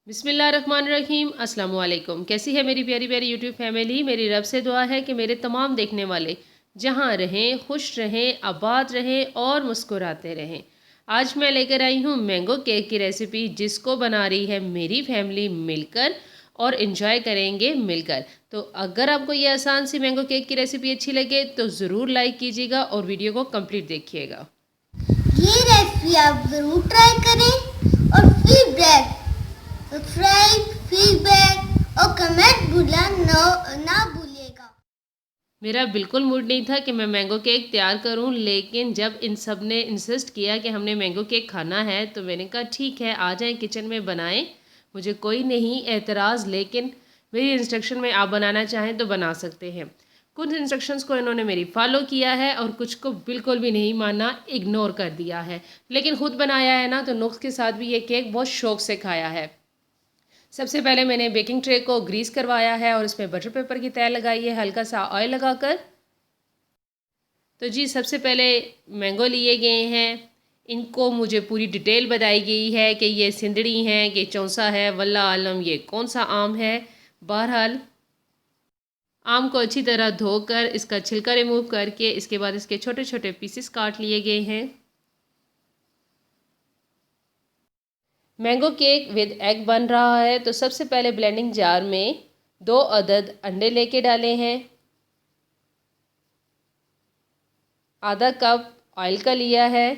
बिस्मिल्लाहिर्रहमानिर्रहीम अस्सलाम वालेकुम। कैसी है मेरी प्यारी प्यारी यूट्यूब फैमिली। मेरी रब से दुआ है कि मेरे तमाम देखने वाले जहाँ रहें, खुश रहें, आबाद रहें और मुस्कुराते रहें। आज मैं लेकर आई हूँ मैंगो केक की रेसिपी, जिसको बना रही है मेरी फैमिली मिलकर और इन्जॉय करेंगे मिलकर। तो अगर आपको ये आसान सी मैंगो केक की रेसिपी अच्छी लगे तो ज़रूर लाइक कीजिएगा और वीडियो को कंप्लीट देखिएगा। ये रेसिपी आप ज़रूर ट्राई करें और फीडबैक, सब्सक्राइब, फीडबैक और कमेंट ना भूलिएगा। मेरा बिल्कुल मूड नहीं था कि मैं मैंगो केक तैयार करूं, लेकिन जब इन सब ने इंसिस्ट किया कि हमने मैंगो केक खाना है तो मैंने कहा ठीक है, आ जाएं किचन में बनाएं। मुझे कोई नहीं एतराज़, लेकिन मेरी इंस्ट्रक्शन में आप बनाना चाहें तो बना सकते हैं। कुछ इंस्ट्रक्शंस को इन्होंने मेरी फॉलो किया है और कुछ को बिल्कुल भी नहीं माना, इग्नोर कर दिया है। लेकिन ख़ुद बनाया है ना, तो नुक्स के साथ भी ये केक बहुत शौक़ से खाया है। सबसे पहले मैंने बेकिंग ट्रे को ग्रीस करवाया है और इसमें बटर पेपर की तय लगाई है, हल्का सा ऑयल लगाकर। तो जी सबसे पहले मैंगो लिए गए हैं। इनको मुझे पूरी डिटेल बताई गई है कि ये सिंदड़ी हैं, कि चौंसा है, वल्ला आलम ये कौन सा आम है। बहरहाल आम को अच्छी तरह धोकर इसका छिलका रिमूव करके इसके बाद इसके छोटे छोटे पीसेस काट लिए गए हैं। मैंगो केक विद एग बन रहा है, तो सबसे पहले ब्लेंडिंग जार में 2 अदद अंडे लेके डाले हैं। आधा कप ऑयल का लिया है।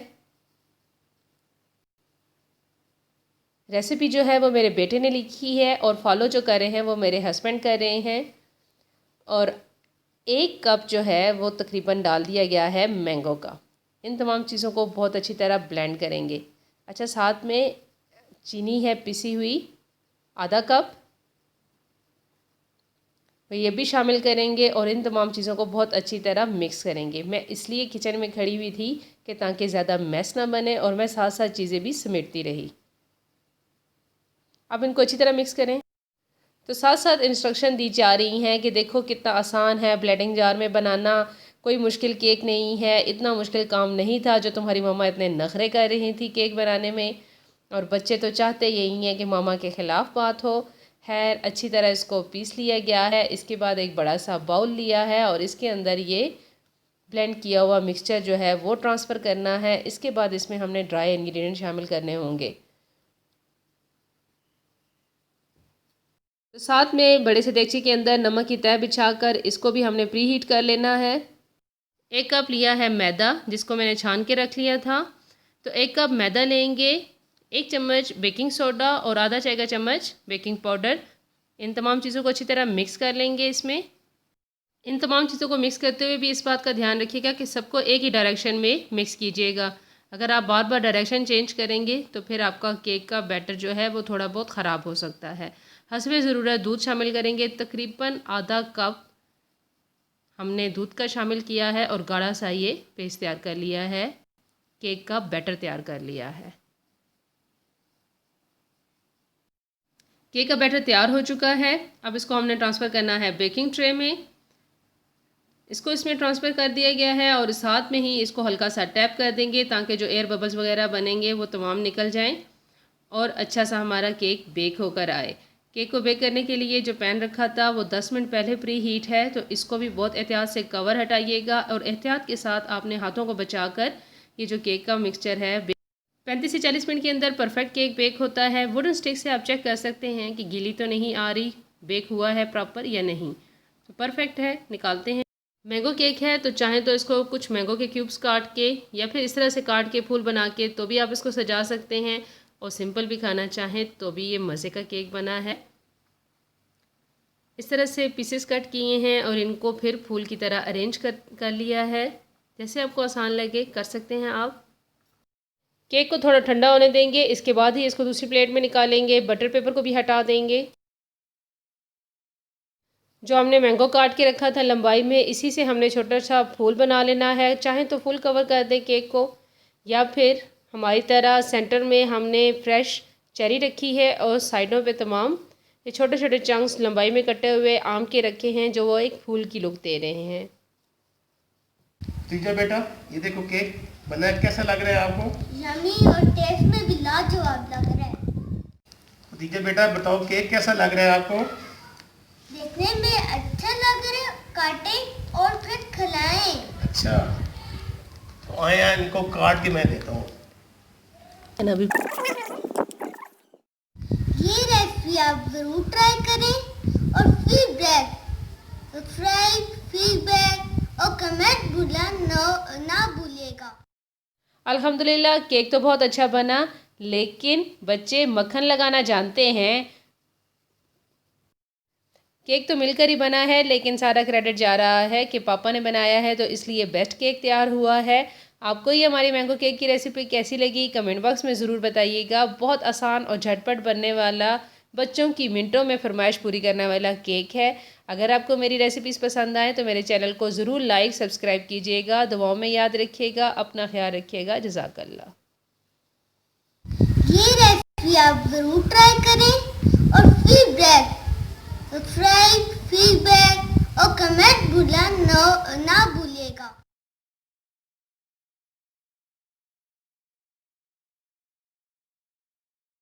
रेसिपी जो है वो मेरे बेटे ने लिखी है और फॉलो जो कर रहे हैं वो मेरे हस्बैंड कर रहे हैं। और 1 कप जो है वो तकरीबन डाल दिया गया है मैंगो का। इन तमाम चीज़ों को बहुत अच्छी तरह ब्लेंड करेंगे। अच्छा, साथ में चीनी है पिसी हुई आधा कप, ये भी शामिल करेंगे और इन तमाम चीज़ों को बहुत अच्छी तरह मिक्स करेंगे। मैं इसलिए किचन में खड़ी हुई थी कि ताकि ज़्यादा मैस ना बने और मैं साथ साथ चीज़ें भी समेटती रही। अब इनको अच्छी तरह मिक्स करें। तो साथ साथ इंस्ट्रक्शन दी जा रही हैं कि देखो कितना आसान है ब्लेंडिंग जार में बनाना, कोई मुश्किल केक नहीं है, इतना मुश्किल काम नहीं था जो तुम्हारी मम्मा इतने नखरे कर रही थी केक बनाने में। और बच्चे तो चाहते यही हैं कि मामा के ख़िलाफ़ बात हो। खैर, अच्छी तरह इसको पीस लिया गया है। इसके बाद एक बड़ा सा बाउल लिया है और इसके अंदर ये ब्लेंड किया हुआ मिक्सचर जो है वो ट्रांसफ़र करना है। इसके बाद इसमें हमने ड्राई इंग्रेडिएंट शामिल करने होंगे। तो साथ में बड़े से देगची के अंदर नमक की तह बिछाकर इसको भी हमने प्री हीट कर लेना है। 1 कप लिया है मैदा, जिसको मैंने छान के रख लिया था। तो 1 कप मैदा लेंगे, 1 चम्मच बेकिंग सोडा और आधा चाय का चम्मच बेकिंग पाउडर। इन तमाम चीज़ों को अच्छी तरह मिक्स कर लेंगे। इसमें इन तमाम चीज़ों को मिक्स करते हुए भी इस बात का ध्यान रखिएगा कि सबको एक ही डायरेक्शन में मिक्स कीजिएगा। अगर आप बार बार डायरेक्शन चेंज करेंगे तो फिर आपका केक का बैटर जो है वो थोड़ा बहुत ख़राब हो सकता है। हस्बे ज़रूरत दूध शामिल करेंगे। तकरीबन आधा कप हमने दूध का शामिल किया है और गाढ़ा सा ये पेस्ट तैयार कर लिया है, केक का बैटर तैयार कर लिया है। केक का बैटर तैयार हो चुका है। अब इसको हमने ट्रांसफ़र करना है बेकिंग ट्रे में। इसको इसमें ट्रांसफ़र कर दिया गया है और साथ में ही इसको हल्का सा टैप कर देंगे ताकि जो एयर बबल्स वगैरह बनेंगे वो तमाम निकल जाएं और अच्छा सा हमारा केक बेक होकर आए। केक को बेक करने के लिए जो पैन रखा था वो 10 मिनट पहले प्री हीट है, तो इसको भी बहुत एहतियात से कवर हटाइएगा और एहतियात के साथ आपने हाथों को बचाकर ये जो केक का मिक्सचर है 35 से 40 मिनट के अंदर परफेक्ट केक बेक होता है। वुडन स्टिक से आप चेक कर सकते हैं कि गीली तो नहीं आ रही, बेक हुआ है प्रॉपर या नहीं। तो परफेक्ट है, निकालते हैं। मैंगो केक है तो चाहें तो इसको कुछ मैंगो के क्यूब्स काट के या फिर इस तरह से काट के फूल बना के तो भी आप इसको सजा सकते हैं, और सिंपल भी खाना चाहें तो भी ये मज़े का केक बना है। इस तरह से पीसेस कट किए हैं और इनको फिर फूल की तरह अरेंज कर लिया है। जैसे आपको आसान लगे कर सकते हैं आप। केक को थोड़ा ठंडा होने देंगे, इसके बाद ही इसको दूसरी प्लेट में निकालेंगे। बटर पेपर को भी हटा देंगे। जो हमने मैंगो काट के रखा था लंबाई में, इसी से हमने छोटा सा फूल बना लेना है। चाहें तो फुल कवर कर दें केक को, या फिर हमारी तरह सेंटर में हमने फ्रेश चेरी रखी है और साइडों पे तमाम ये छोटे छोटे चंक्स लंबाई में कटे हुए आम के रखे हैं, जो वो एक फूल की लुक दे रहे हैं। तीजा बेटा, ये देखो केक बना, कैसा लग रहा है आपको? यम्मी और टेस्ट में भी लाजवाब लग रहा है। खदीजा बेटा बताओ केक कैसा लग रहा है आपको? देखने में अच्छा लग रहा है, काटें और फिर खिलाएं। अच्छा, तो आए इनको काट के मैं देता हूँ। अभी ये रेसिपी आप ज़रूर ट्राई करें और फीडबैक, सब्सक्राइब, फीडबैक और कमेंट ना भूलिएगा। अल्हम्दुलिल्लाह केक तो बहुत अच्छा बना, लेकिन बच्चे मक्खन लगाना जानते हैं। केक तो मिलकर ही बना है, लेकिन सारा क्रेडिट जा रहा है कि पापा ने बनाया है, तो इसलिए बेस्ट केक तैयार हुआ है। आपको ये हमारी मैंगो केक की रेसिपी कैसी लगी कमेंट बॉक्स में ज़रूर बताइएगा। बहुत आसान और झटपट बनने वाला, बच्चों की मिनटों में फरमाइश पूरी करने वाला केक है। अगर आपको मेरी रेसिपीज़ पसंद आए तो मेरे चैनल को ज़रूर लाइक सब्सक्राइब कीजिएगा। दुआओं में याद रखिएगा, अपना ख्याल रखिएगा। जज़ाकल्लाह। ये रेसिपी आप ज़रूर ट्राई करें और फीडबैक, सब्सक्राइब, फीडबैक और कमेंट